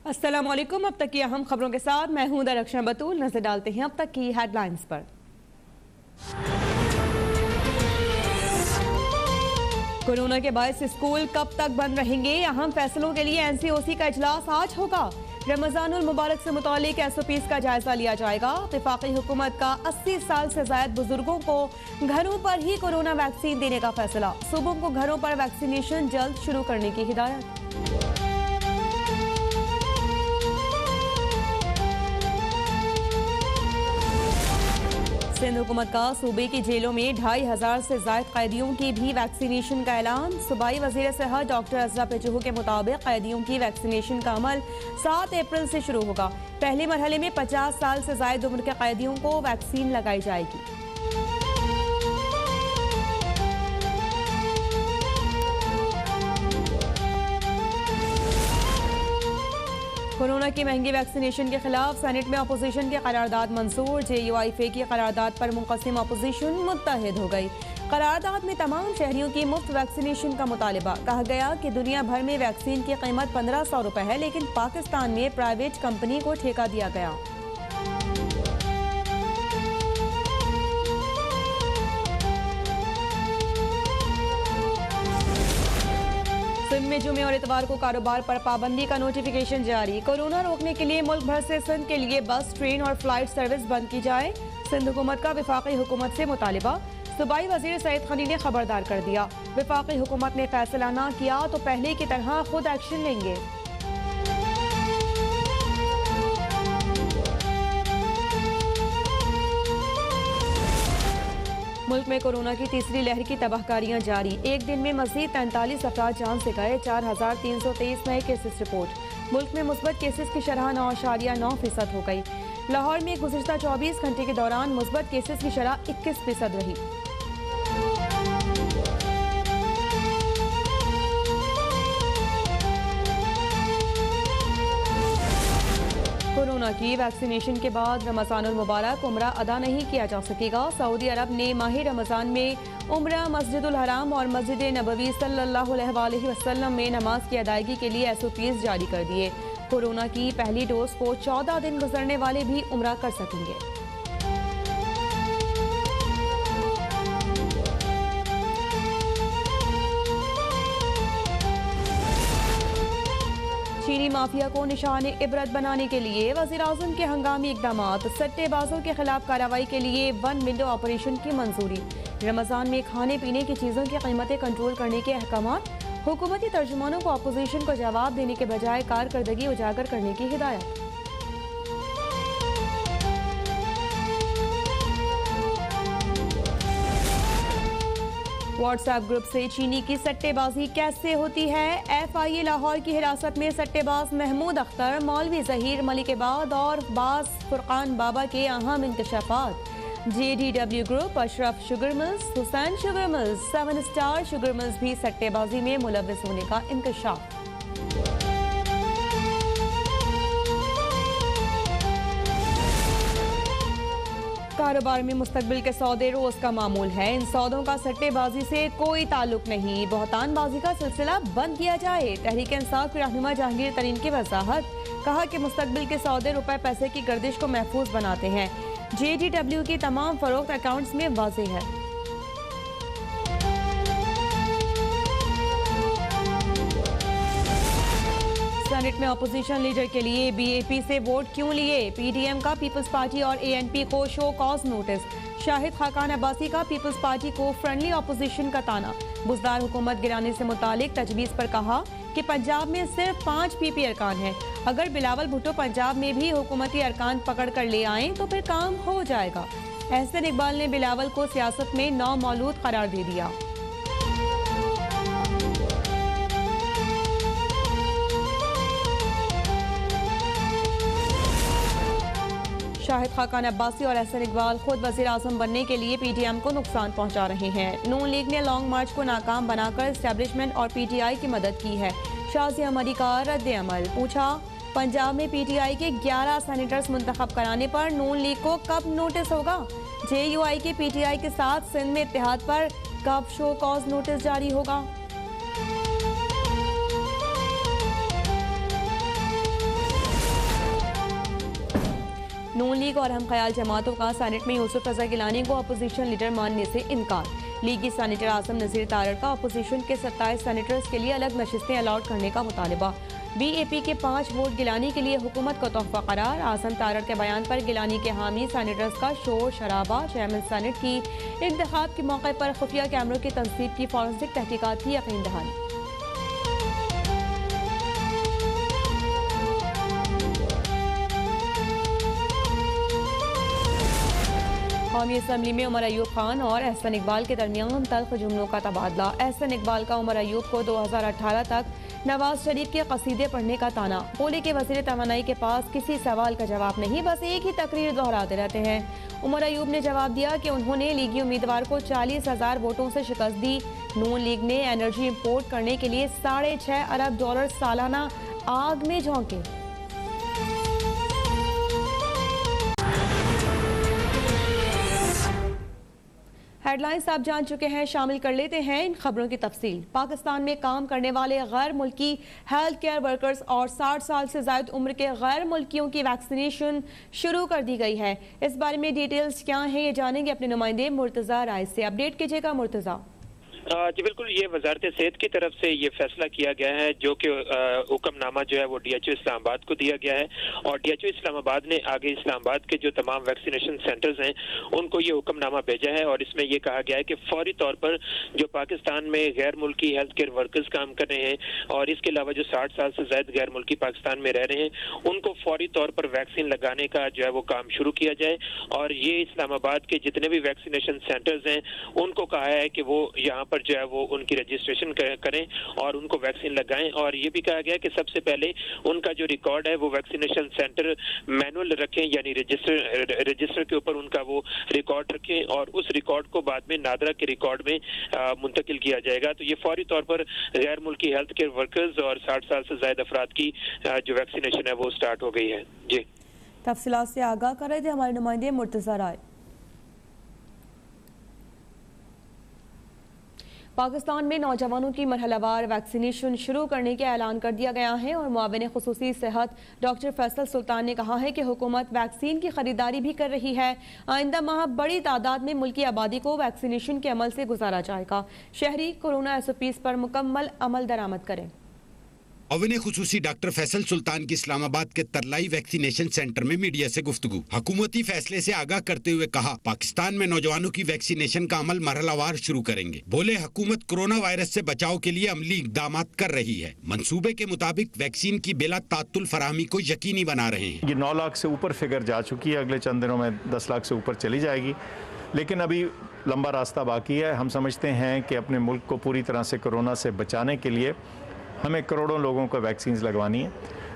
अस्सलाम वालेकुम। अब तक की अहम खबरों के साथ मैं हूं दरख्शां बतूल। नजर डालते हैं अब तक की हेडलाइंस पर। कोरोना के बायस स्कूल कब तक बंद रहेंगे? अहम फैसलों के लिए एनसीओसी का इजलास आज होगा। रमजानुल मुबारक से मुतालिक एसओपीज का जायजा लिया जाएगा। वफाकी हुकूमत का 80 साल से ज्यादा बुजुर्गों को घरों पर ही कोरोना वैक्सीन देने का फैसला। सूबों को घरों पर वैक्सीनेशन जल्द शुरू करने की हिदायत। सिंध हुकूमत का सूबे की जेलों में 2500 से ज्यादा कैदियों की भी वैक्सीनेशन का ऐलान। सूबाई वजीर सेहत डॉक्टर अजरा पेचहू के मुताबिक कैदियों की वैक्सीनेशन का अमल 7 अप्रैल से शुरू होगा। पहले मरहले में 50 साल से ज्यादा उम्र के कैदियों को वैक्सीन लगाई जाएगी। कोरोना की महंगी वैक्सीनेशन के खिलाफ सेनेट में अपोजिशन की करारदाद मंजूर। JUIF की करारदाद पर मुंक़सिम अपोजिशन मुत्तहिद हो गई। करारदाद में तमाम शहरियों की मुफ्त वैक्सीनेशन का मुतालिबा। कहा गया कि दुनिया भर में वैक्सीन की कीमत 1500 रुपए है, लेकिन पाकिस्तान में प्राइवेट कंपनी को ठेका दिया गया। सिंध में जुमे और इतवार को कारोबार पर पाबंदी का नोटिफिकेशन जारी। कोरोना रोकने के लिए मुल्क भर से सिंध के लिए बस, ट्रेन और फ्लाइट सर्विस बंद की जाए। सिंध हुकूमत का वफाकी हुकूमत से मुतालिबा। सूबाई वजीर सईद खनी ने खबरदार कर दिया, वफाकी हुकूमत ने फैसला ना किया तो पहले की तरह खुद एक्शन लेंगे। मुल्क में कोरोना की तीसरी लहर की तबाहकारियां जारी। एक दिन में मजीद 43 अफराद जान से गए। 4323 नए केसेस रिपोर्ट। मुल्क में मुस्बत केसेस की शरह 9.9% हो गई। लाहौर में गुज़िश्ता 24 घंटे के दौरान मुस्बत केसेस की शरह 21% रही। कोरोना की वैक्सीनेशन के बाद रमजानुल मुबारक उम्रा अदा नहीं किया जा सकेगा। सऊदी अरब ने माह रमजान में उम्रा मस्जिदुल हराम और मस्जिद नबवी सल्लल्लाहु अलैहि वसल्लम में नमाज की अदायगी के लिए SOPs जारी कर दिए। कोरोना की पहली डोज को 14 दिन गुजरने वाले भी उम्रा कर सकेंगे। चीनी माफिया को निशाने इबरत बनाने के लिए वज़ीर-ए-आज़म के हंगामी इक़दामात। सट्टेबाजों के खिलाफ कार्रवाई के लिए 1 विंडो ऑपरेशन की मंजूरी। रमजान में खाने पीने की चीज़ों की कीमतें कंट्रोल करने के अहकामात। हुकूमती तर्जुमानों को अपोजिशन को जवाब देने के बजाय कारकर्दगी उजागर करने की हिदायत। व्हाट्सएप ग्रुप से चीनी की सट्टेबाजी कैसे होती है? FIA लाहौर की हिरासत में सट्टेबाज महमूद अख्तर, मौलवी जहीर मलिकाबाद और बास फुरकान बाबा के अहम इंकशाफात। JDW group, Ashraf sugar mills, Hussain sugar mills, 7 star sugar mills भी सट्टेबाजी में मुलव्विस होने का इंकशाफ। कारोबार में मुस्तकबिल के सौदे रोज का मामूल है। इन सौदों का सट्टेबाजी से कोई ताल्लुक नहीं। बहुतानबाजी का सिलसिला बंद किया जाए। तहरीक इंसाफ के रहनुमा जहांगीर तरीन की वजाहत। कहा कि मुस्तकबिल के सौदे रुपए पैसे की गर्दिश को महफूज बनाते हैं। JDW की तमाम फरोख्त अकाउंट्स में वाज़ेह है। सेनेट में अपोजिशन लीडर के लिए BAP से वोट क्यों लिए? PDM का पीपल्स पार्टी और ANP को show cause notice. Shahid Khaqan Abbasi का पीपल्स पार्टी को फ्रेंडली अपोजिशन का ताना। बुजदार हुकूमत गिराने से मुतालिक तजवीज़ पर कहा कि पंजाब में सिर्फ 5 PP अरकान हैं। अगर बिलावल भुट्टो पंजाब में भी हुकूमती अरकान पकड़ कर ले आएँ तो फिर काम हो जाएगा। एहसन इकबाल ने बिलावल को सियासत में नौमौलूद करार दे दिया। शाहिद खाकान अब्बासी और एहसन इकबाल खुद वज़ीर आज़म बनने के लिए PTM को नुकसान पहुंचा रहे हैं। नून लीग ने लॉन्ग मार्च को नाकाम बनाकर एस्टेब्लिशमेंट और PTI की मदद की है। शाज़िया मरी का रद्द अमल। पूछा, पंजाब में PTI के 11 सेनेटर्स मुंतखब कराने पर नून लीग को कब नोटिस होगा? JUI के PTI के साथ सिंध में इत्तेहाद पर कब शो कॉज नोटिस जारी होगा? लीग और हम ख्याल जमातों का सेनेट में यूसुफ रजा गिलानी को अपोजिशन लीडर मानने से इनकार। लीगी सेनेटर आजम नज़ीर तारड़ का अपोजिशन के 27 सेनेटर्स के लिए अलग नशिस्तें अलॉट करने का मुतालबा। BAP के 5 वोट गिलानी के लिए हुकूमत को तोहफा करार। आजम तारड़ के बयान पर गिलानी के हामी सेनेटर्स का शोर शराबा। चेयरमैन सेनेट की इंतखाब के मौके पर खुफिया कैमरों की तनसीब की फॉरेंसिक तहकीकात की यकीन दहानी। कौमी असम्बली में उमर अयूब खान और एहसन इकबाल के दरमियान तल्ख जुमलों का तबादला। एहसन इकबाल का उमर अयूब को 2018 तक नवाज शरीफ के कसीदे पढ़ने का ताना। बोले कि वज़ीर तवानाई के पास किसी सवाल का जवाब नहीं, बस एक ही तकरीर दोहराते रहते हैं। उमर अयूब ने जवाब दिया कि उन्होंने लीगी उम्मीदवार को 40,000 वोटों से शिकस्त दी। नून लीग ने एनर्जी इंपोर्ट करने के लिए $6.5 अरब सालाना आग में झोंके। हेडलाइंस आप जान चुके हैं, शामिल कर लेते हैं इन खबरों की तफसील। पाकिस्तान में काम करने वाले गैर मुल्की हेल्थ केयर वर्कर्स और 60 साल से ज्यादा उम्र के गैर मुल्कियों की वैक्सीनेशन शुरू कर दी गई है। इस बारे में डिटेल्स क्या हैं ये जानेंगे अपने नुमाइंदे मुर्तजा राय से। अपडेट कीजिएगा मुर्तजा। जी बिल्कुल, ये वजारत सेहत की तरफ से ये फैसला किया गया है, जो कि हुक्मनामा जो है वो DHO इस्लामाबाद को दिया गया है और DHO इस्लामाबाद ने आगे इस्लामाबाद के जो तमाम वैक्सीनेशन सेंटर्स हैं उनको ये हुक्मनामा भेजा है और इसमें ये कहा गया है कि फौरी तौर पर जो पाकिस्तान में गैर मुल्की हेल्थ केयर वर्कर्स काम कर रहे हैं और इसके अलावा जो 60 साल से ज्यादा गैर मुल्की पाकिस्तान में रह रहे हैं उनको फौरी तौर पर वैक्सीन लगाने का जो है वो काम शुरू किया जाए। और ये इस्लामाबाद के जितने भी वैक्सीनेशन सेंटर्स हैं उनको कहा है कि वो यहाँ पर जो है वो उनकी रजिस्ट्रेशन करें और उनको वैक्सीन लगाएं। और ये भी कहा गया कि सबसे पहले उनका जो रिकॉर्ड है वो वैक्सीनेशन सेंटर मैनुअल रखें, यानी रजिस्टर के ऊपर उनका वो रिकॉर्ड रखें और उस रिकॉर्ड को बाद में नादरा के रिकॉर्ड में मुंतकिल किया जाएगा। तो ये फौरी तौर पर गैर मुल्की हेल्थ केयर वर्कर्स और 60 साल से ज्यादा अफराद की जो वैक्सीनेशन है वो स्टार्ट हो गई है। जी तफसीलात से आगाह कर रहे थे हमारे नुमाइंदे मुर्तजा राय। पाकिस्तान में नौजवानों की मरहलावार वैक्सीनेशन शुरू करने का ऐलान कर दिया गया है और मुआविन खुसूसी सेहत डॉक्टर फैसल सुल्तान ने कहा है कि हुकूमत वैक्सीन की खरीदारी भी कर रही है। आइंदा माह बड़ी तादाद में मुल्की आबादी को वैक्सीनेशन के अमल से गुजारा जाएगा। शहरी कोरोना SOPs पर मुकम्मल अमल दरामद करें। मुआविन खुसूसी डॉक्टर फैसल सुल्तान की इस्लामाबाद के तरलाई वैक्सीनेशन सेंटर में मीडिया से गुफ्तगू। हुकूमती फैसले से आगाह करते हुए कहा, पाकिस्तान में नौजवानों की वैक्सीनेशन का अमल मरहलावार शुरू करेंगे। बोले, हुकूमत कोरोना वायरस से बचाव के लिए अमली इकदाम कर रही है। मंसूबे के मुताबिक वैक्सीन की बिला तात्तुल फराहमी को यकीनी बना रहे हैं। ये 9 लाख से ऊपर फिगर जा चुकी है, अगले चंद दिनों में 10 लाख से ऊपर चली जाएगी, लेकिन अभी लंबा रास्ता बाकी है। हम समझते हैं कि अपने मुल्क को पूरी तरह से कोरोना से बचाने के लिए हमें करोड़ों लोगों को वैक्सीन लगवानी है।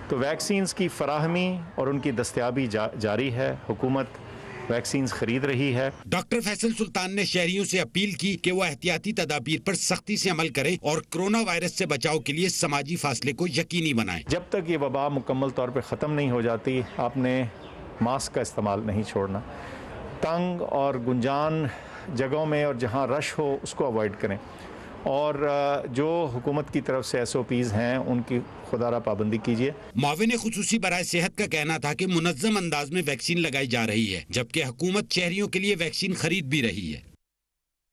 तो वैक्सीन की फराहमी और उनकी दस्तयाबी जारी है। हुकूमत वैक्सीन खरीद रही है। डॉक्टर फैसल सुल्तान ने शहरियों से अपील की कि वो एहतियाती तदाबीर पर सख्ती से अमल करें और कोरोना वायरस से बचाव के लिए समाजी फासले को यकीनी बनाएं। जब तक ये वबा मुकम्मल तौर पर ख़त्म नहीं हो जाती, आपने मास्क का इस्तेमाल नहीं छोड़ना। तंग और गुंजान जगहों में और जहाँ रश हो उसको अवॉइड करें और जो हुकूमत की तरफ से SOPs हैं उनकी खुदारा पाबंदी कीजिए। मुआविन खुसूसी बराए सेहत का कहना था कि मुनज़्ज़म अंदाज में वैक्सीन लगाई जा रही है, जबकि हुकूमत शहरियों के लिए वैक्सीन खरीद भी रही है।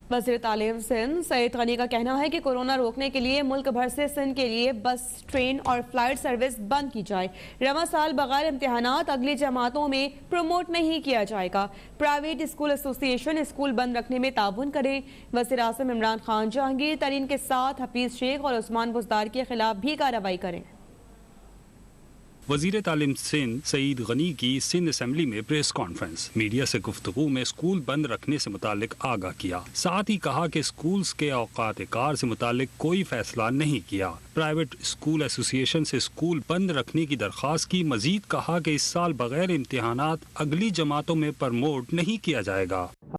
वज़ीर तालीम सिंध सईद गनी का कहना है कि कोरोना रोकने के लिए मुल्क भर से सिंध के लिए बस, ट्रेन और फ्लाइट सर्विस बंद की जाए। रवा साल बगैर इम्तिहानात अगली जमातों में प्रमोट नहीं किया जाएगा। प्राइवेट स्कूल एसोसिएशन स्कूल बंद रखने में ताउन करें। वज़ीर आज़म इमरान खान जहांगीर तरीन के साथ हफीज शेख और उस्मान बुज़दार के खिलाफ भी कार्रवाई करें। वज़ीर तालीम सिंध सईद गनी की सिंध असेंबली में प्रेस कॉन्फ्रेंस। मीडिया से गुफ्तगू में स्कूल बंद रखने से मुतालिक आगाह किया। साथ ही कहा कि स्कूल्स के औकात कार से मुतालिक कोई फैसला नहीं किया। प्राइवेट स्कूल एसोसिएशन से स्कूल बंद रखने की दरख्वास्त की। मजीद कहा कि इस साल बगैर इम्तिहानात अगली जमातों में प्रमोट नहीं किया जाएगा।